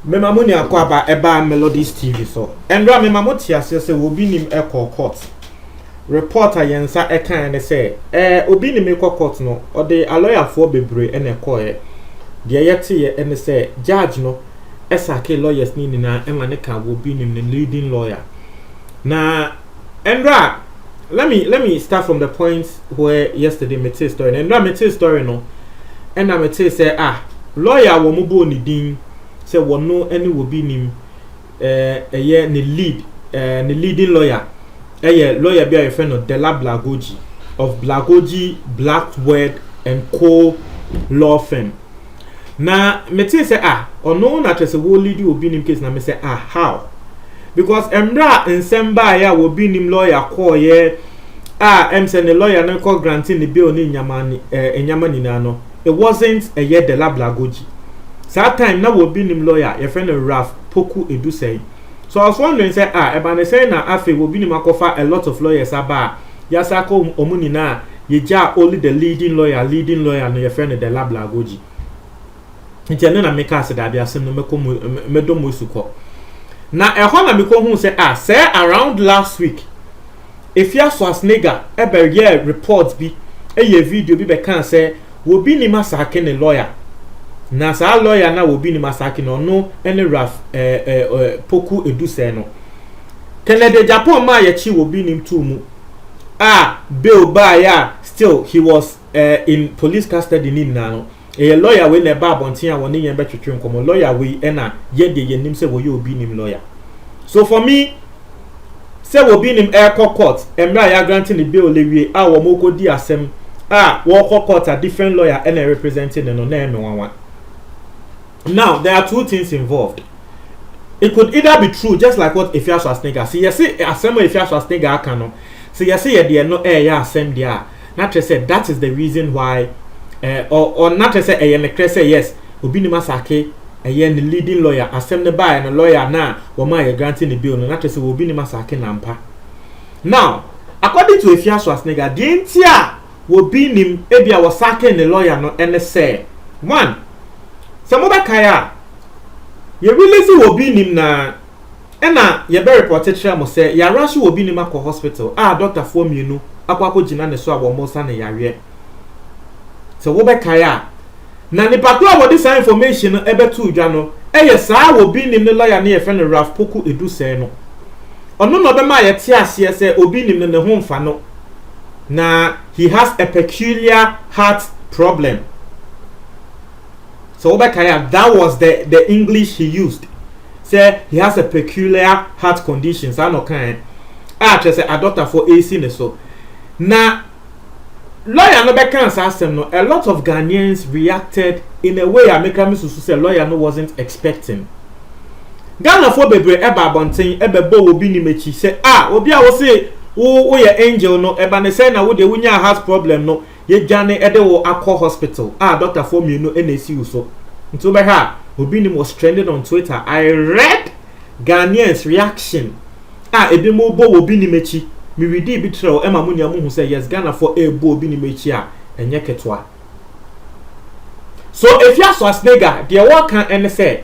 Memamoni akwaba eba Melodies TV so. Endra memamoti asese obi nim ekọ court. Reporter yensa ekan ne say obi nim ekọ court no o de lawyer for bebre ene ekọ de yete ye ene say judge no esake lawyers ni na ema ne ka obi nim ne leading lawyer. Na Endra let me start from the point where yesterday me tell story. Endra me tell story no. Enda me tell say lawyer wo mo bo ni din say wono any will be nim ye ne leading lawyer lawyer be a friend of Dela Blagoji of Blagoji Blackword and Co law firm. Na me say ono na tese wo lead will be nim case na me say how because emra nsemba ya will be nim lawyer call ye em say the lawyer na call granting the bill ni nyama na no it wasn't a ye Dela Blagoji. That time now will be nim lawyer, your friend Raf Poku Edusei. So I was wondering, say, Ebane say na afe will be nim akofa a lot of lawyers aba. Yasako omuni na yeja only the leading lawyer no your friend the Labla Goji. Nti na make us that be asem no medo musuko. Na ehon na meko hu say say around last week. If ya Swasnega ebe ye reports bi ye video bi be kan say will be nim asake ne lawyer. Na sa lawyer na will be ni masaki no any Raf Poku Edusei no. Kennedy Japan ma ye chi will be nim too mu. Bill ba ya still he was in police custody ni na no. A lawyer we ne ba bontin a woni yen betwetwe nkomo lawyer we na ye de ye nim say wo ye obi nim lawyer. So for me say wo be nim air court emra ya granting the bill lewie wo moko di asem wo court a different lawyer and representing no na me. Now, there are two things involved. It could either be true, just like what Efia Swasnega. See, you see, assembly Efia Swasnega akano. See, you see, there no ya assembly there. Not to say that is the reason why, or not to say say yes. Obini Masake, the leading lawyer, assembly by and a lawyer now. Wama you granting the bill. Not to say Obini Masake nampa. Now, according to Efia Swasnega, the entire will be nim ebia wasake and the lawyer no and say one. Some other kaya ye really see will be nim na ena ye be reported share mo say ya rashi will be nim akọ hospital doctor for me no akwa gina ne so abomo sa ne yare so wo be kaya na ni patu abo this information no ebe tu dwa no eye saa will be nim ne lawyer ne ye friend Raf Poku Edusei no ono no be ma ye tie ase say obi nim ne ho mfa no na he has a peculiar heart problem. So Obekaya, that was the English he used. Say he has a peculiar heart condition. So no kind. Just say a doctor for AC ne so. Now, lawyer no bekan asem no. A lot of Ghanaians reacted in a way I make me to say lawyer no wasn't expecting. Ghana for bebre eba bonten ebe bo obi ni mechi say obi a wo say wo ye angel no eba ne say na wo de wunya heart problem no. Ye jane ede wo akọ hospital doctor for me no NACU so nto be ha obi ni was trending on Twitter. I read Ghanaians reaction ebi mo bo obi ni mechi mi read bi tro ema munya mu hu say yes Ghana for bo obi ni mechi enye ketwa. So if you Swasnega the work can say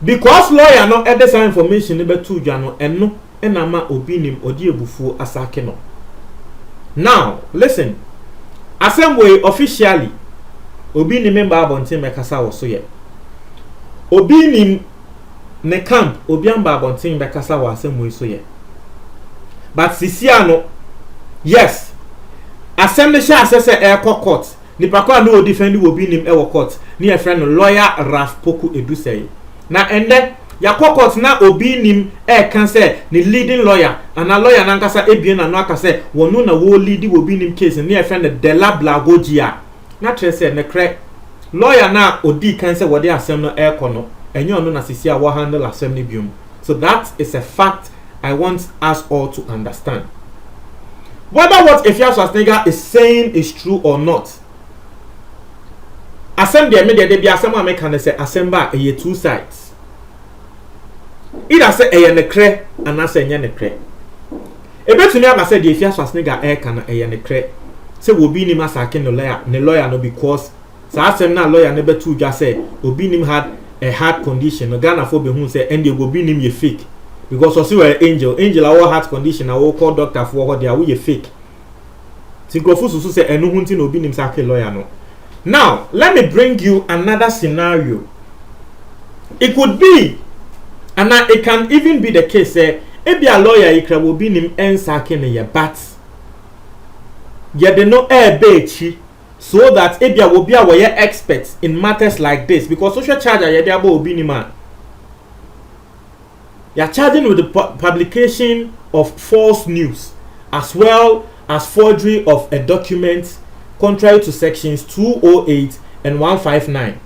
because lawyer no ede some information be tu dwa no eno enama obi nim odi ebufu asake no. Now listen. Assembly officially obi ni member abontin mekasa wo so ye obi ni ne camp obi amba abontin mekasa wo assembly so ye but sisia no yes assembly sha assess court ni pakwa no defend obi ni e wo court ni e friend lawyer Raf Poku Edusei na ende ya court na obi nim kan say ni leading lawyer and a lawyer na nkasa ebien na no aka say wonu na wo lead obi nim case ni e friend Dela Blagoji na tre say ne kre lawyer na odi kan say wode asem no no enye onu na sisi a wo handle asem ni biom. So that is a fact I want us all to understand. Whether what Efia Swasnega is saying is true or not, asem de me de bia asem a me kan say asem ba e two sides. Either say a nekre and I say nekre. Ebetumi aba say the Efia Swasnega air can ne kre. Say obi nim asake ne lawyer no because sa asem na lawyer ne betu dwa say obi nim had a heart condition. No Ghana for be hu say and the obi nim ye fake. Because also we angel our heart condition I will call doctor for what they are we fake. Tinkrofo susu say enu hunti no obi nim sake lawyer no. Now, let me bring you another scenario. It could be, and it can even be the case, ebi a lawyer ikra will be nim ensake ne ye but ye de no bechi so that ebi a will be a we experts in matters like this because social charger ye de abo obi nim man. You are charging with the publication of false news as well as forgery of a document contrary to sections 208 and 159.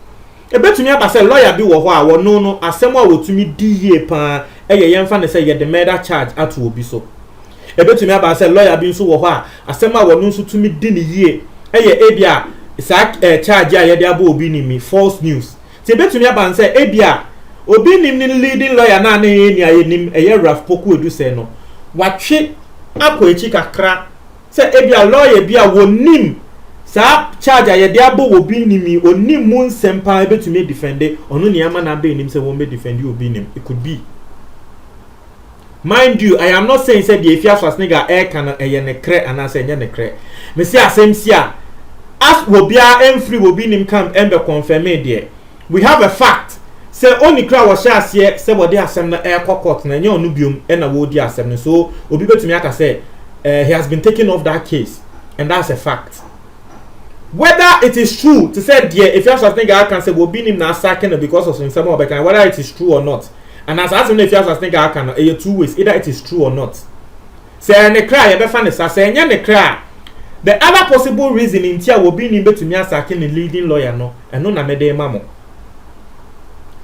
Ebetumi aba say lawyer bi wo ho a wo no asem a wotumi di ye pa eye yemfa ne say ye the murder charge ato obi so. Ebetumi aba say lawyer bi nso wo ho a asem a wo no nso tumi di ne ye eye ebia sa charge a ye de aba obi ni mi false news. Ti ebetumi aba say ebia obi nim ni leading lawyer na na ye ni aye nim eye Raf Poku Edu say no watwe akọ echi kakra say ebia lawyer bia wo nim sa charge ye de abo obi nimi oni mu nsempa ebetumi defend onu ne ama na be nim say won be defend obi nim. It could be, mind you, I am not saying say the Efia Swasnega air can eye ne kre ana say nye ne kre me say asem sia as obia emfree obi nim camp embe confirm there we have a fact say only kra wo sha ase say body asem na air court na nye onu biom e na wo di asem no so obi betumi aka say he has been taken off that case and that's a fact. Whether it is true to say dear if you have something I can say will be him na sacking because of some of whether it is true or not. And as I if you have something I can two ways either it is true or not. Say ne cry you be fan say ne cry. The other possible reason in tia will be him to me sacking the leading lawyer no and no na me dey mamo.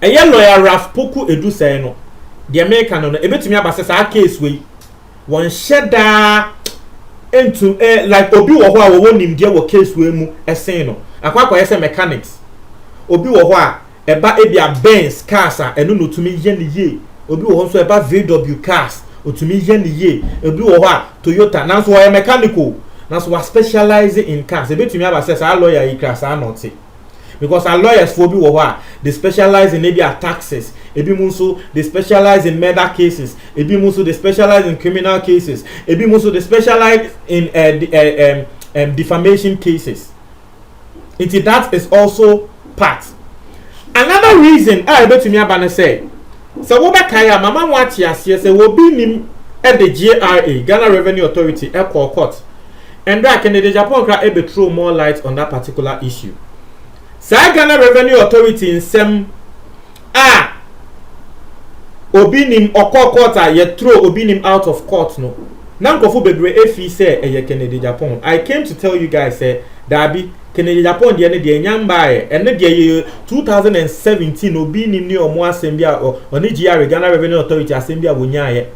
Eye lawyer Raf Poku Edu say no. The American no e betumi abase sa case we one sheda into like obi wo ho a wo nim dia wo case we mu esen no akwakwa yese mechanics obi wo ho a eba ebia Benz cars a eno no tumi ye ne ye obi wo ho so eba VW cars otumi ye ne ye obi wo ho a Toyota nanso wo mechanical nanso wa specialize in cars e betumi aba say sa lawyer yi cars are not because our lawyers for obi wo ho a they specialize in ebia taxes ebi munso they specialize in murder cases ebi munso they specialize in criminal cases ebi munso they specialize in defamation cases. That is also part. Another reason I betumi abana say so wo be kaya mama wati ase say wo bi nim at the GRA Ghana Revenue Authority Echo Court and that can the Japan cra ebe throw more light on that particular issue. Sa Ghana Revenue Authority in sem obi nim okokota ye throw obi nim out of court no nankofo bebre efi say eye Kennedy Japan. I came to tell you guys say dabi Kennedy Japan de ne de nyamba e ne de 2017 obi nim ni omo asembia oni GRA Ghana Revenue Authority asembia wonyaye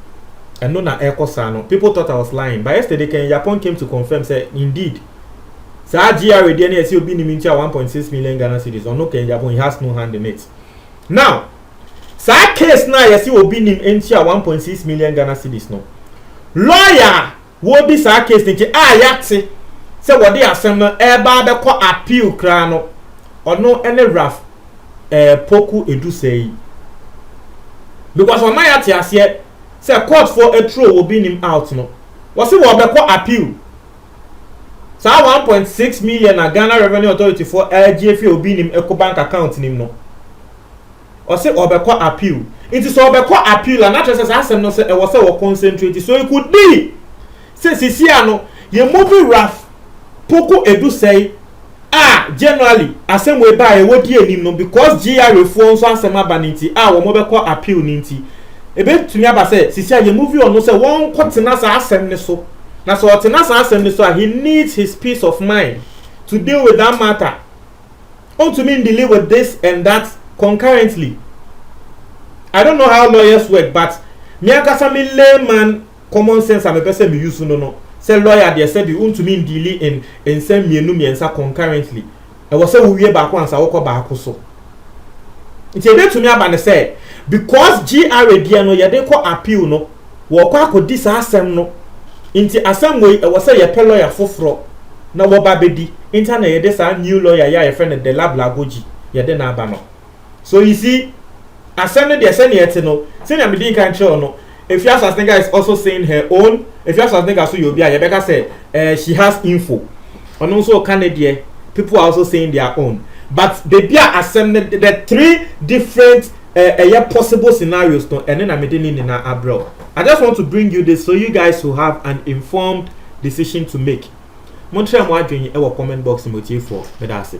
eno na ekosa no. People thought I was lying but yesterday Kennedy Japan came to confirm say indeed sa GRA de ne see obi nim into 1.6 million Ghana cedis or no Kennedy Japan he has no hand in it. Now sa case na yesi obi nim enti 1.6 million Ghana cedis no lawyer wo bi sa case nti yate se wo de asem no eba be ko appeal kra no ono ene Raf Poku Edu say because on my yate ase se court for a throw obi nim out no wo se wo be ko appeal sa 1.6 million na Ghana Revenue Authority for LGF obi nim eco bank account nim no or say obeko appeal. It is obeko appeal and not just as no say was say concentrate. So it could be say Sisiano ye movie Raf Poku Edu say generally asem we buy we die anim no because GRA phone so asem abaniti wo mobeko appeal ninti ebe tumi aba say Sisia ye movie on no say won kwotena sa asem ne so na so otena sa asem ne so he needs his peace of mind to deal with that matter. On to me deal with this and that concurrently. I don't know how lawyers work, but me akasa me layman common sense am person me use no. Say lawyer they said you want to mean deal in same mienu miensa concurrently. I was say we back once I walk back so. It's a bit to me about say because GRA dia no ye dey ko appeal no wo kwa ko dis asem no Inti asam way e was a lawyer foforo na woba bedi inta na yede sa new lawyer ya friend de Lablagoji yede na aba no. So you see asam no de say na yete no say na me din kan tell no if you as nigga is also saying her own if you as nigga so you be a yebeka say she has info and also Canadian people are also saying their own but they be asam the three different possible scenarios no and then I'm in abroad. I just want to bring you this so you guys will have an informed decision to make. Montreal mo adwen e wo comment box mo tie for me da se.